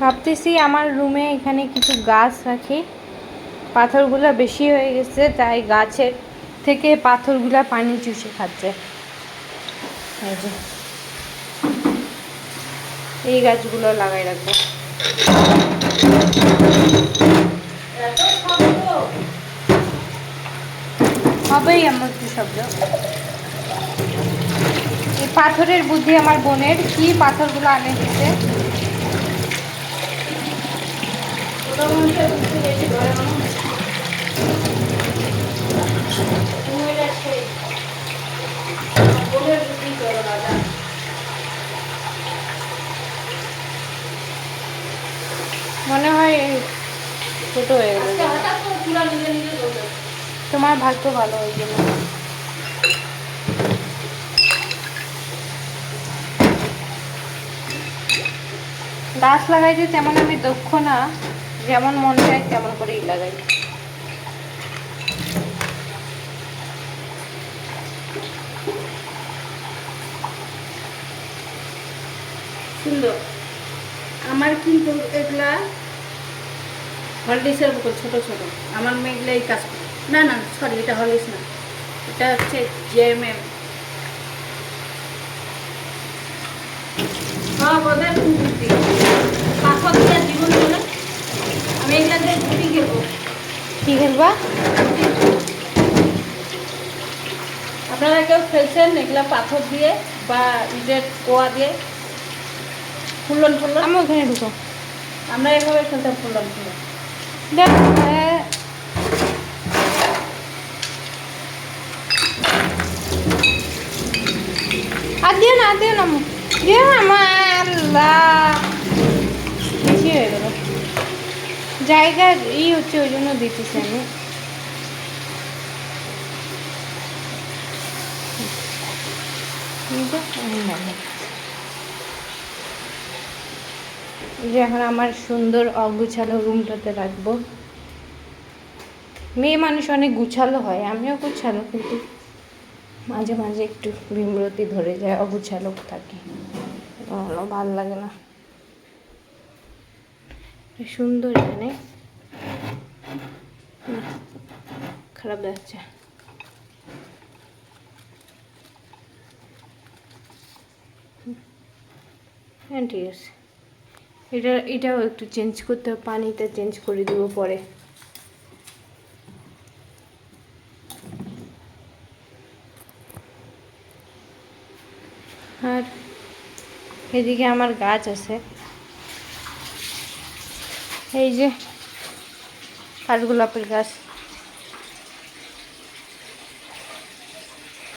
ভাবতেছি আমার রুমে এখানে কিছু গাছ রাখি। পাথরগুলো বেশি হয়ে গেছে, তাই গাছের থেকে পাথরগুলো পানি চুষে খাচ্ছে। এই যে এই গাছগুলো লাগাই রাখবো। হবেই আমার কি শব্দ। এই পাথরের বুদ্ধি আমার বোনের, কি পাথরগুলো আনে দিতে। মনে হয় ছোট হয়ে গেল। তোমার ভাগ্য ভালো হয়ে গেল। গাছ লাগাইতে তেমন আমি দক্ষ না, যেমন মন চায় তেমন করেই লাগাই। সুন্দর। আমার কিন্তু এগুলা হলডিসের মতো ছোট ছোট। আমার মেয়েগুলো এই কাজ, না না সরি, এটা হলডিস না, এটা হচ্ছে জেএমএম। হ্যাঁ বোধহয় পাথর দিয়ে জীবন বলে আমি এগুলা দিয়ে ঘুটি খেলবো। কি খেলবা? আপনারা কেউ খেলছেন এগুলা পাথর দিয়ে বা ইটের কোয়া দিয়ে? ফুলন ফুলন আমি ওখানে ঢুকো। আমরা এভাবে খেলতাম, ফুলন ফুলন। আর দিও না, দিও না, দিও না। আল্লাহ, বেশি হয়ে গেল। জায়গা হচ্ছে, ওই জন্য দিতেছি আমি। যে এখন আমার সুন্দর অগুছালো রুমটাতে রাখবো। মেয়ে মানুষ অনেক গুছালো হয়, আমিও গুছালো, কিন্তু মাঝে মাঝে একটু বিমরতি ধরে যায়, অগুছালো থাকে, ভালো লাগে না। সুন্দর এখানে, খারাপ লাগছে। হ্যাঁ ঠিক আছে। এটাও একটু চেঞ্জ করতে হবে, পানিটা চেঞ্জ করে দেবো পরে। আর এদিকে আমার গাছ আছে, এই যে কাঠগোলাপের গাছ।